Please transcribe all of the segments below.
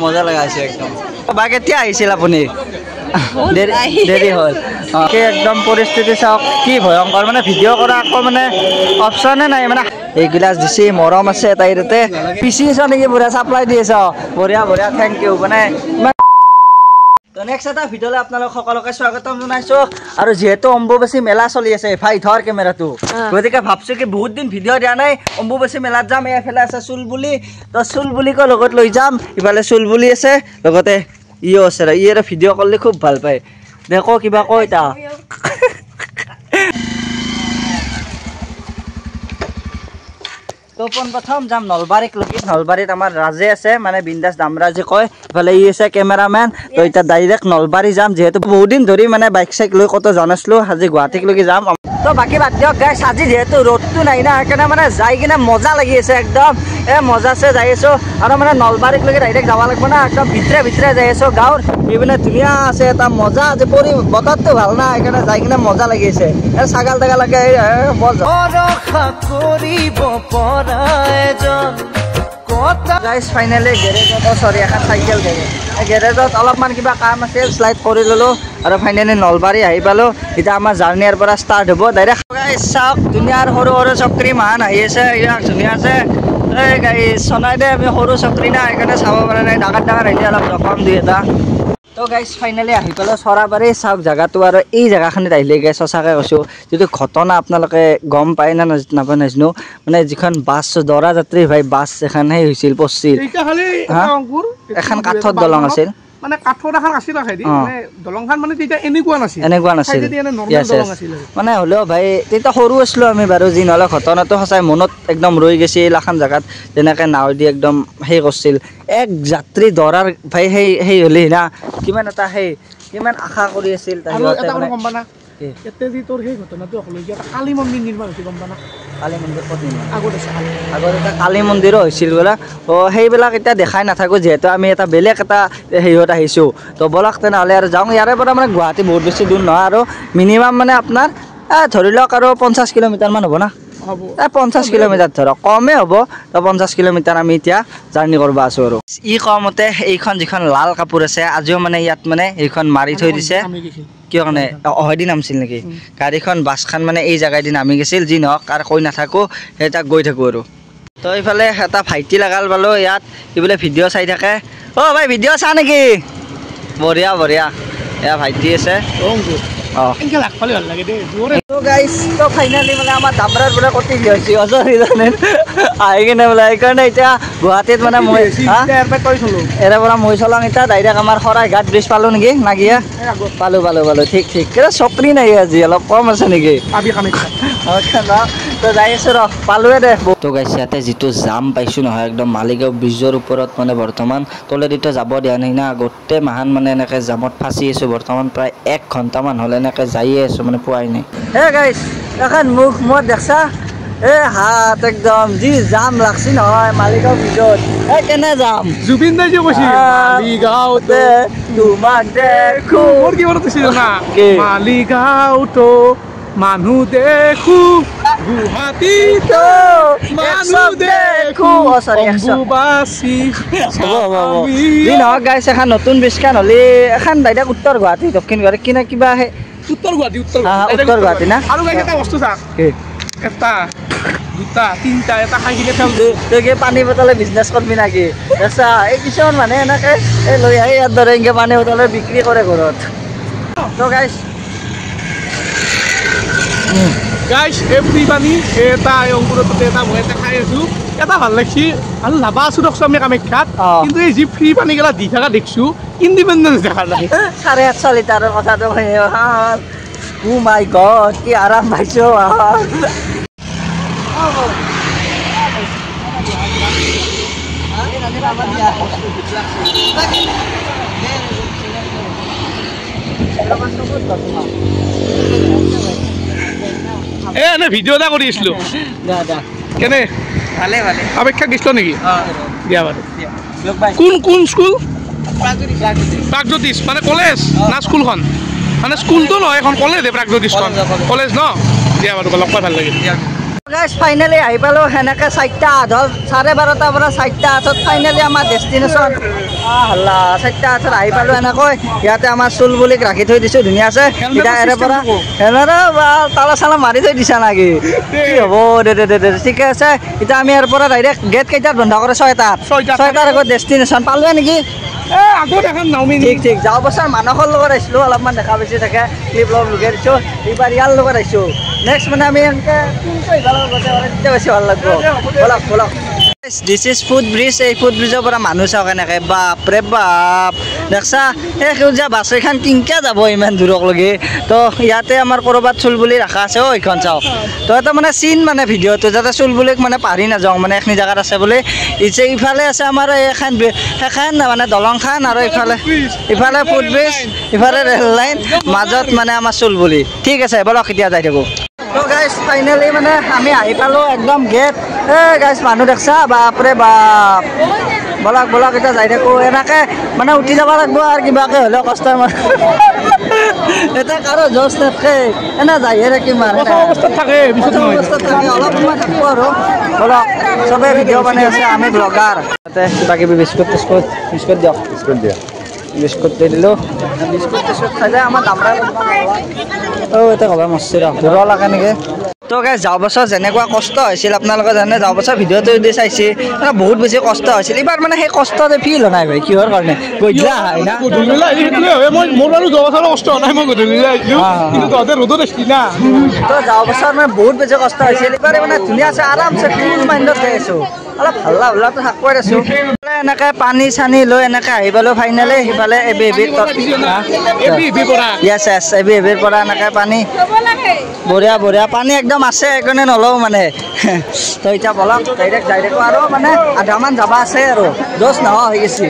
মজা লগাইছে একদম বা কেতিয়া আহিছিল আপুনি দেৰি হ'ল একদম পৰিস্থিতি চাওক কি ভয়ংকৰ মানে ভিডিঅ' কৰা আকৌ মানে অপশ্যনে নাই মানে এইগিলাচ দিছে মৰম আছে তাইৰতে পিচিছ নেকি পুৰা চাপ্লাই দি আছ বঢ়িয়া বঢ়িয়া থেংক ইউ মানে নেক্সট এটা ভিডিঅ'লৈ আপোনালোক সকলোকে স্বাগতম জনাইছো আৰু যিহেতু অম্বুবাচী মেলা চলি আছে ভাই ধৰ কেমেৰাটো গতিকে ভাবছো কি বহুত দিন ভিডিঅ' দিয়া নাই অম্বুবাচী মেলাত যাম এইফালে আছে চুলবুলি তো চুলবুলিকো লগত লৈ যাম ইফালে চুলবুলি আছে লগতে ইও আছে ইয়ে ভিডিঅ' কৰিলে খুব ভাল পায় দেখো কিবা কয় তা তো পোনপ্ৰথম যাম নলবাৰীক লগি নলবাৰীত আমাৰ ৰাজে আছে মানে বিন্দাস দামৰাজে কয় ইফালে ই আছে কেমেৰামেন তো এতিয়া ডাইৰেক্ট নলবাৰী যাম যিহেতু বহুত দিন ধৰি মানে বাইক চাইক লৈ কত জানাছিলো আজি গুৱাহাটীক লগি যাম তো বাকি বাদ দিয়ক গাইছ আজি যেহেতু ৰ'দটো নাই না সেইকাৰণে মানে যাই কিনে মজা লাগি আছে একদম মজাছে যাই আছো আৰু মানে নলবাৰীক লগি ডাইৰেক্ট যাব লাগিব না একদম ভিতৰে যাই আছো গাঁৱৰ এইপিনে ধুনীয়া আছে এটা মজা আছে পৰি বতৰটো ভাল না সেইকাৰণে যাই কিনে মজা লাগি আছে ছাগাল তাগালকে মজা গাইছ ফাইনেলি গেৰেজত সৰি এখন চাইকেল গেৰেজত অলপমান কিবা কাম আছিল শ্লাইড কৰি ল'লোঁ আৰু ফাইনেলি নলবাৰী আহি পালোঁ এতিয়া আমাৰ জাৰ্ণিৰ পৰা ষ্টাৰ্ট হ'ব ডাইৰেক্ট গাইছ চাওক ধুনীয়াৰ সৰু সৰু চকৰি মাহান আহি আছে ইয়াক ধুনীয়া আছে এই গাইছ চনাই দে আমি সৰু চকৰি না সেইকাৰণে চাব পৰা নাই ডাঙৰ আহিলে অলপ জখম দুই এটা তো গাইছ ফাইনেলি আহি পালোঁ চৰাবাৰী চাওক জেগাটো আৰু এই জেগাখিনিত আহিলে গাইছ সঁচাকৈ কৈছোঁ যিটো ঘটনা আপোনালোকে গম পায় না নাপায় নাজানো মানে যিখন বাছ দৰা যাত্ৰী ভাই বাছ এখন সেই হৈছিল পচিল এখন কাঠৰ দলং আছিল মানে কাঠৰ এখন আছিল মানে দলংখন মানে তেতিয়া এনেকুৱা নাছিল মানে হ'লেও ভাই তেতিয়া সৰু আছিলোঁ আমি বাৰু যি নহ'লে ঘটনাটো সঁচাই মনত একদম ৰৈ গৈছিল এখন জেগাত যেনেকৈ নাও দি একদম সেই কৰিছিল এক যাত্ৰী দৰাৰ ভাই সেই হ'লেই না কিমান এটা কিমান আশা কৰি আছিল ইয়াতে যি তোৰ সেই ঘটনাটো কালী মন্দিৰ নিৰ্মাণ হৈছে গম পানা কালী মন্দিৰ ক'ত নিৰ্মাণ আগত এটা কালী মন্দিৰো হৈছিল বোলে সেইবিলাক এতিয়া দেখাই নাথাকোঁ যিহেতু আমি এটা বেলেগ এটা হেৰিত আহিছোঁ তো বলক তেনেহ'লে আৰু যাওঁ ইয়াৰে পৰা মানে গুৱাহাটী বহুত বেছি দূৰ নহয় আৰু মিনিমাম মানে আপোনাৰ ধৰি লওক আৰু 50 কিলোমিটাৰমান হ'ব না 50 কিলোমিটাৰ ধৰক কমেই হ'ব তো 50 কিলোমিটাৰ আমি এতিয়া জাৰ্ণি কৰিব আছোঁ আৰু ই কমতে এইখন যিখন লাল কাপোৰ আছে আজিও মানে ইয়াত মানে এইখন মাৰি থৈ দিছে কিয় কাৰণে অহদি নামছিল নেকি গাড়ীখন বাছখন মানে এই জেগাইদি নামি গৈছিল যি নহওক আৰু কৈ নাথাকোঁ সেই তাক গৈ থাকোঁ আৰু তো এইফালে এটা ভাইটি লগাল পালোঁ ইয়াত সি বোলে ভিডিঅ' চাই থাকে ভাই ভিডিঅ' চা নেকি বঢ়িয়া এয়া ভাইটি আছে ফাইনেলি মানে আমাৰ দামৰাৰ বোলে কটি গৈছে আহি কিনে বোলে সেইকাৰণে এতিয়া গুৱাহাটীত মানে মই এৰে পৰা মই চলাওঁ এতিয়া ডাইৰেক্ট আমাৰ শৰাইঘাট ব্ৰিজ পালোঁ নেকি নাগিয়া পালোঁ ঠিক চকৰি নাই আজি অলপ কম আছে নেকি তো যাই আছোঁ ৰ পালোৱে দে তো গাইছে ইয়াতে যিটো জাম পাইছোঁ নহয় একদম মালিগাঁও ব্ৰিজৰ ওপৰত মানে বৰ্তমান তলেদিতো যাব দিয়া নাই না গোটেই মাহান মানে এনেকৈ জামত ফাঁচি আছোঁ বৰ্তমান প্ৰায় 1 ঘণ্টামান হ'লে এনেকৈ যায়ে আছোঁ মানে পোৱাই নাই গাইছ এখন মুখ মই দেখছা হাত একদম যি জাম লাগছি নহয় মালিগাঁও ব্ৰিজত কেনে যাম জুবিন দাই যে কৈছিল মালিগাঁওতে তোমাক দেখো মোৰ কি মনত আছিল না মালিগাঁওতো মানুহ দেখো গুৱাহাটীতো মানুহ দেখো অম্বুবাচী যি নহওক গাইছ এখন নতুন ব্ৰিজখন হ'লে এখন ডাইৰেক্ট উত্তৰ গুৱাহাটী দক্ষিণ গুৱাহাটী কিনে কিবা উত্তৰ গুৱাহাটী না আৰু এটা বস্তু চাওক এটা দুটা তিনিটা এটা খাই কিনে তই পানী বটলে বিজনেছ কৰিবি নেকি আচ্ছা এই কিছুমান মানুহে এনেকৈ লৈ আহি ইয়াৰ দৰে এনেকৈ পানী বটলে বিক্ৰী কৰে ঘৰত তো গাইছ ফ্ৰী পানী এটা অংকুৰতে এটা মই এটা খাই আছোঁ এটা ভাল লাগছি আৰু যাবা আছোঁ দকচোন আমি কামাখ্যাত কিন্তু এই যি ফ্ৰী পানীগিলা দি থকা দেখিছোঁ ইণ্ডিপেণ্ডেঞ্চ দেখা নাই 850 লিটাৰৰ কথাটো ও মাই গড কি আৰাম পাইছোঁ এনে ভিডিঅ' এটা কৰি আছিলোঁ কেনে ভালে কামাখ্যাত গৈছিলো নেকি দিয়া বাৰু কোন স্কুল প্ৰাগজ্যোতিষ মানে কলেজ না স্কুলখন মানে স্কুলটো নহয় এখন কলেজ প্ৰাগজ্যোতিষখন কলেজ ন দিয়া বাৰু লগ পাই ভাল লাগিল গাইজ ফাইনেলি আহি পালোঁ সেনেকৈ 4টা 8 12:30 পৰা 4টা 8 ফাইনেলি আমাৰ ডেষ্টিনেশ্যন হাল্লা 4টা 8 আহি পালোঁ এনেকৈ ইয়াতে আমাৰ চুলবুলিক ৰাখি থৈ দিছোঁ ধুনীয়াছে এতিয়া এৰে পৰা সেনেৰে তালা চালা মাৰি থৈ দিছা নেকি কি হ'ব দে ঠিকে আছে এতিয়া আমি ইয়াৰ পৰা ডাইৰেক্ট গেট কেইটাত বন্ধ কৰে 6টাৰ আগত ডেষ্টিনেশ্যন পালোৱে নেকি ঠিক যাওঁ বছৰ মানুহৰ লগত আহিছিলোঁ অলপমান দেখা বেছি থাকে ক্লিপ লগ লগাই দিছোঁ এইবাৰ ইয়াৰ লগত আহিছোঁ নেক্সট মানে আমি এনেকৈ তেতিয়া বেছি ভাল লাগিব বলক দিছ ইজ ফুট ব্ৰিজ এই ফুট ব্ৰিজৰ পৰা মানুহ চাওক এনেকৈ বাপৰে বাপ দেখছা সেই সেউজীয়া বাছ এইখন কিনকৈ যাব ইমান দূৰকলৈকে তো ইয়াতে আমাৰ ক'ৰবাত চুলবুলি ৰাখা আছে এইখন চাওক তো এটা মানে চিন মানে ভিডিঅ'টো যাতে চুলবুলিক মানে পাহৰি নাযাওঁ মানে এইখিনি জেগাত আছে বুলি ইফালে আছে আমাৰ সেইখন মানে দলংখন আৰু ইফালে ফুট ব্ৰিজ ইফালে ৰেল লাইন মাজত মানে আমাৰ চুলবুলি ঠিক আছে বলক এতিয়া যাই থাকোঁ তো গাইজ ফাইনেলি মানে আমি আহি পালোঁ একদম গেট গাইজ মানুহ দেখছা বাপৰে বাপ বলক এতিয়া যাই থাকোঁ এনেকৈ মানে উঠি যাব লাগিব আৰু কিবাকৈ হ'লেও কষ্ট এতিয়া কাৰো জজ নাথাকে এনে যাইহে থাকিম আৰু অৱস্থাত থাকে অলপ সময় থাকিব আৰু বলক চবেই ভিডিঅ' বনাই আছে আমি ব্লগাৰ তাতে কিবা কিবি বিস্কুট দিয়ক বিস্কুট দি দিলোঁ বিস্কুট খালে আমাৰ দামৰা এতিয়া ক'বা মস্তি দূৰ লাগে নেকি তো গাইজ যোৱা বছৰ যেনেকুৱা কষ্ট হৈছিল আপোনালোকে জানে যোৱা বছৰ ভিডিঅ'টো যদি চাইছে বহুত বেছি কষ্ট হৈছিল এইবাৰ মানে সেই কষ্টটো ফিল হোৱা নাই ভাই কিহৰ কাৰণে গধূলা মোৰ বাৰু যোৱা বছৰ কষ্ট হোৱা নাই মই গধূলি কিন্তু তহঁতে ৰ'দত আহিছিল না তো যোৱা বছৰ মানে বহুত বেছি কষ্ট হৈছিল এইবাৰ মানে ধুনীয়া আছে আৰামছে কুল মাইণ্ডত যাই আছোঁ অলপ হাল্লা হাল্লাটো শাক কৰি আছোঁ এনেকৈ পানী চানী লৈ এনেকৈ আহি পালোঁ ফাইনেলি সিফালে এবিৰ পৰা এনেকৈ পানী বঢ়িয়া পানী একদম আছে সেইকাৰণে নলওঁ মানে তো এতিয়া বলক ডাইৰেক্ট যাই থাকোঁ আৰু মানে আধামান যাবা আছে আৰু দছ নোহোৱা হৈ গৈছে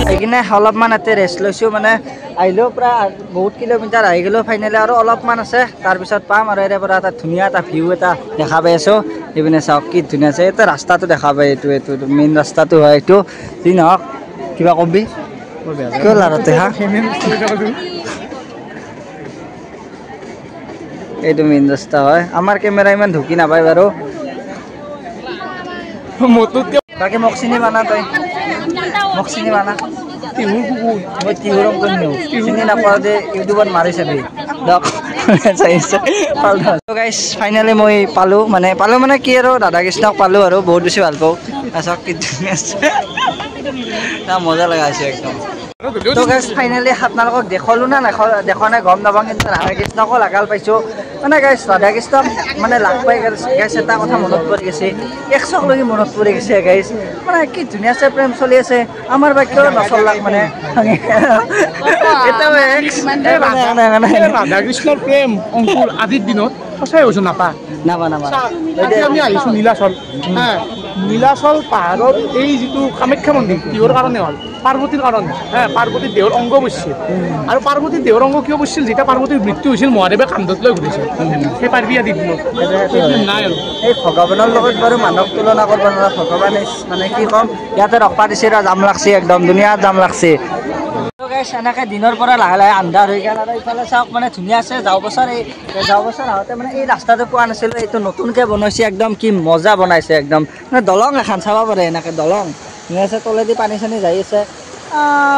সেইকাৰণে অলপমান ইয়াতে ৰেষ্ট লৈছোঁ মানে আহিলেও প্ৰায় বহুত কিলোমিটাৰ আহি গ'লোঁ ফাইনেলি আৰু অলপমান আছে তাৰপিছত পাম আৰু ইয়াৰে পৰা এটা ধুনীয়া এটা ভিউ এটা দেখা পাই আছোঁ এইপিনে চাওক কি ধুনীয়া আছে এটা ৰাস্তাটো দেখা পায় এইটো মেইন ৰাস্তাটো হয় এইটো যি নহওক কিবা কবি কিয় লাৰতে হা এইটো মেইন ৰাস্তা হয় আমাৰ কেমেৰা ইমান ঢুকি নাপায় বাৰু বাকী মোক চিনি পানা তই মোক চিনি পানা মই টিহুৰম কৰি নিওঁ চিনি নাপাওঁ যে ইউটিউবত মাৰি চাবি গাইজ ফাইনেলি মই পালোঁ মানে কি আৰু ৰাধা কৃষ্ণক পালোঁ আৰু বহুত বেছি ভাল পাওঁ তাৰপিছত কি ধুনীয়া আছে মজা লগা হৈছে একদম তো গাইজ ফাইনেলি আপোনালোকক দেখলোঁ না দেখা নাই গম নাপাওঁ কিন্তু ৰাধা কৃষ্ণকো লাগাল পাইছোঁ মানে গাইজ ৰাধা কৃষ্ণক মানে লাগ পাই গাইজ এটা কথা মনত পৰি গৈছে 100 লৈকে মনত পৰি গৈছে গাইজ মানে কি ধুনীয়াছে প্ৰেম চলি আছে আমাৰ বাক্য নচলাক মানে ৰাধা কৃষ্ণৰ প্ৰেম অংকুৰ আজিৰ দিনত সঁচাই হৈছোঁ নাপা আমি আহিছোঁ নীলাচল পাহাৰত এই যিটো কামাখ্যা মন্দিৰ কিহৰ কাৰণে হ'ল পাৰ্বতীৰ কাৰণে পাৰ্বতীৰ দেহৰ অংগ বৈছিল আৰু পাৰ্বতীৰ দেহৰ অংগ কিয় বৈছিল যেতিয়া পাৰ্বতীৰ মৃত্যু হৈছিল মহাদেৱে কান্ধত লৈ ঘূৰিছিল সেই পাৰ্বী আদিৰ দিনত নাই আৰু এই ভগৱানৰ লগত বাৰু মানুহক তুলনা কৰিব নোৱাৰা ভগৱানে মানে কি ক'ম ইয়াতে ৰখা দিছে জাম লাগছে একদম ধুনীয়া জাম লাগছে এনেকৈ দিনৰ পৰা লাহে লাহে আন্ধাৰ হৈ গ'ল আৰু এইফালে চাওক মানে ধুনীয়া আছে যোৱা বছৰ আহোঁতে মানে এই ৰাস্তাটো পোৱা নাছিলোঁ এইটো নতুনকৈ বনাইছে একদম কি মজা বনাইছে একদম মানে দলং এখন চাব পাৰে এনেকৈ দলং ধুনীয়া আছে তলেদি পানী চানী যাই আছে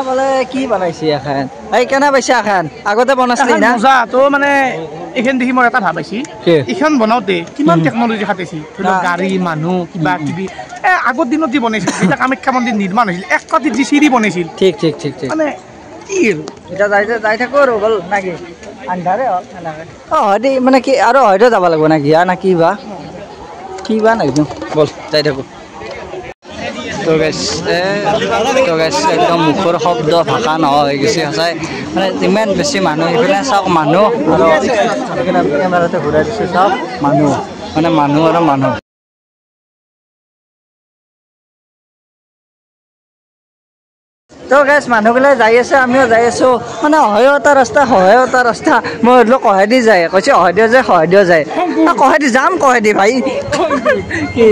বোলে কি বনাইছে এখন এই কেনে পাইছে এখন আগতে বনাইছিলি না মজা তো মানে এইখন দেখি মই এটা ভাবিছি এইখন বনাওঁতে কিমান টেকনলজি খাটিছে গাড়ী মানুহ কিবা কিবি আগৰ দিনত যি বনাইছিল যেতিয়া কামাখ্যা মন্দিৰ নিৰ্মাণ হৈছিল এক কাটিত যি চিৰি বনাইছিল ঠিক মানে কি এতিয়া যাই থাকোঁ আৰু গ'ল নাকি আন্ধাৰে হ'ল এনেকৈ হয়তো মানে কি আৰু হয়তো যাব লাগিব না ঘিয়া না কি বা নাজানো ব'ল যাই থাকোঁ তো গাইছ একদম মুখৰ শব্দ ভাষা নোহোৱা হৈ গৈছে সঁচাই মানে ইমান বেছি মানুহ এইপিনে চাওক মানুহ আৰু এইপিনে কেমেৰাতে ঘূৰাই দিছোঁ চাওক মানুহ মানে মানুহ আৰু মানুহ তো গাইছ মানুহবিলাক যাই আছে আমিও যাই আছোঁ মানে অহয় এটা ৰাস্তা মই সুধিলোঁ কহেদি যায় কৈছে অহদিও যায় কহেদি যাম কহেদি ভাই কি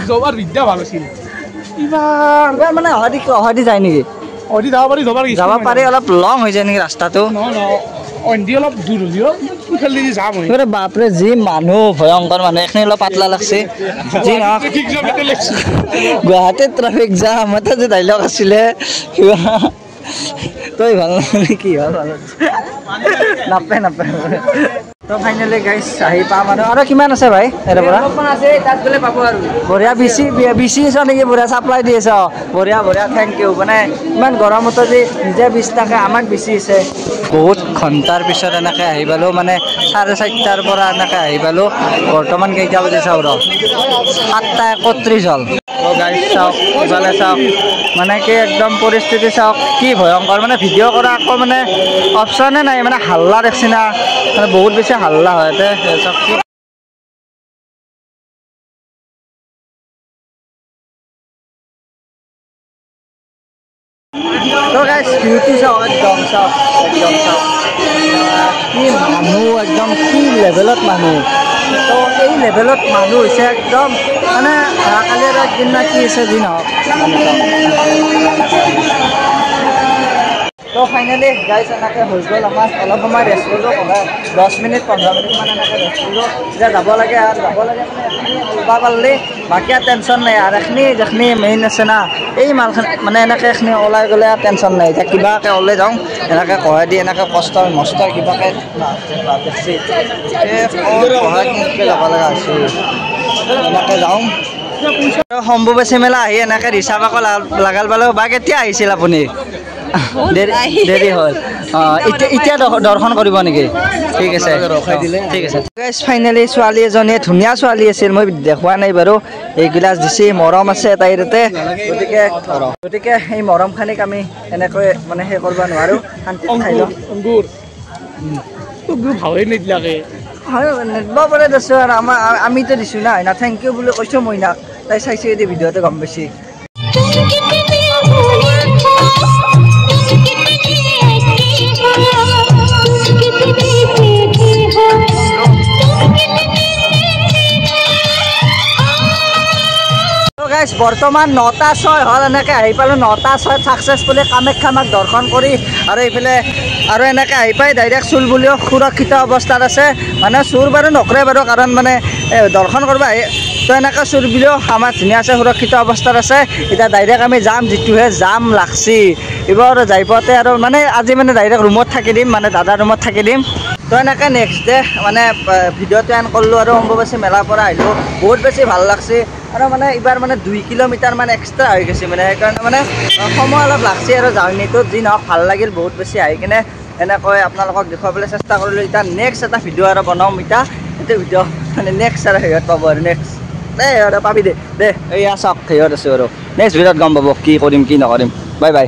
যোৱাৰ বিদ্যা ভাল আছিল এইবাৰ মানে অহাদি যায় নেকি অধি যাব পাৰি অলপ লং হৈ যায় নেকি ৰাস্তাটো অন্ধি অলপ দূৰ হ'লেও ইফালে যাম বাপৰে যি মানুহ ভয়ংকৰ মানুহ এইখিনি অলপ পাতলা লাগছে যি নহওক গুৱাহাটীত ট্ৰাফিক জাম এটা যে ডাইলগ আছিলে কিবা তই ভাল নালাগে কি হ'ল নাপায় তো ফাইনেলি গাইছ আহি পাম আৰু কিমান আছে ভাই ইয়াৰ পৰা তাত গ'লে পাব আৰু বঢ়িয়া বিচি আছ নেকি বঢ়িয়া চাপ্লাই দি আছ বঢ়িয়া থেংক ইউ মানে ইমান গৰমতো যে নিজে 20 টাকা আমাক বিচিছে বহুত ঘণ্টাৰ পিছত এনেকৈ আহি পালোঁ মানে 4:30টাৰ পৰা এনেকৈ আহি পালোঁ বৰ্তমান কেইটা বাজি চাওঁ ৰ 7:31 হ'ল গাইছ চাওক ইফালে চাওক মানে কি একদম পৰিস্থিতি চাওক কি ভয়ংকৰ মানে ভিডিঅ' কৰা আকৌ মানে অপশ্যনে নাই মানে হাল্লা দেখছি না মানে বহুত বেছি হাল্লা হয় চাওক তো গাইছ বিউটি চাওক একদম চাওক কি মানুহ একদম কি লেভেলত মানুহ তো এই লেভেলত মানুহ হৈছে একদম মানে কালি আৰু একদিন না কি হৈছে যি নহওক তো ফাইনেলি গাইছ এনেকৈ হৈ গ'ল আমাৰ অলপ সময় ৰেষ্ট কৰিলোঁ 10 মিনিট 15 মিনিট মানে এনেকৈ ৰেষ্ট কৰিলোঁ এতিয়া যাব লাগে আৰু মানে এখিনি ওলবা পাৰিলে বাকী আৰু টেনশ্যন নাই আৰু যিখিনি মেইন আছে না এই মালখিনি মানে এনেকৈ এইখিনি ওলাই গ'লে আৰু টেনশ্যন নাই এতিয়া কিবাকৈ ওলাই যাওঁ এনেকৈ কহাই দি এনেকৈ কষ্ট মষ্ট কিবাকৈ দেখছি কহাই কিনকৈ যাব লগা হৈছে এনেকৈ যাওঁ সম্ভৱেচি মেলা আহি এনেকৈ ৰিচাৰ্ভ আকৌ লাগাল পালোঁ বা কেতিয়া আহিছিল আপুনি দেৰি হ'ল এতিয়া দৰ্শন কৰিব নেকি ঠিক আছে ফাইনেলি ছোৱালী এজনীয়ে ধুনীয়া ছোৱালী আছিল মই দেখুওৱা নাই বাৰু এই গিলাচ দিছে মৰম আছে তাইৰ তাতে গতিকে এই মৰমখিনিক আমি এনেকৈ মানে সেই কৰিব নোৱাৰোঁ শান্তিত খাই লওঁ নিদিব পাৰে দিছোঁ আৰু আমিতো দিছোঁ না থেংক ইউ বুলি কৈছোঁ মই নাক তাই চাইছে যদি ভিডিঅ'তে গম পাইছে বৰ্তমান 9:06 হ'ল এনেকৈ আহি পালোঁ 9:06 ছাকচেছফুলি কামাখ্যা মাক দৰ্শন কৰি আৰু এইফালে আৰু এনেকৈ আহি পাই ডাইৰেক্ট চুল বুলিও সুৰক্ষিত অৱস্থাত আছে মানে চুৰ বাৰু নকৰে বাৰু কাৰণ মানে দৰ্শন কৰিব আহি তো এনেকৈ চুৰ বুলিও আমাৰ ধুনীয়া আছে সুৰক্ষিত অৱস্থাত আছে এতিয়া ডাইৰেক্ট আমি যাম যিটোহে জাম লাগছি এইবাৰ যাই পাওঁতে আৰু মানে আজি মানে ডাইৰেক্ট ৰুমত থাকি দিম মানে দাদাৰ ৰুমত থাকি দিম তো এনেকৈ নেক্সট ডে মানে ভিডিঅ'টো এণ্ড কৰিলোঁ আৰু অম্বুবাচী মেলাৰ পৰা আহিলোঁ বহুত বেছি ভাল লাগছে আৰু মানে এইবাৰ মানে 2 কিলোমিটাৰ মানে এক্সট্ৰা হৈ গৈছে মানে সেইকাৰণে মানে সময় অলপ লাগছে আৰু জাৰ্ণিটোত যি নহওক ভাল লাগিল বহুত বেছি আহি কিনে এনেকৈ আপোনালোকক দেখুৱাবলৈ চেষ্টা কৰিলোঁ এতিয়া নেক্সট এটা ভিডিঅ' আৰু বনাম এতিয়া এইটো ভিডিঅ' মানে নেক্সট আৰু হেৰিয়ত পাব আৰু নেক্সট পাবি দে এয়া চাওক হেৰিয়ত আছোঁ আৰু নেক্সট ভিডিঅ'ত গম পাব কি কৰিম কি নকৰিম বাই বাই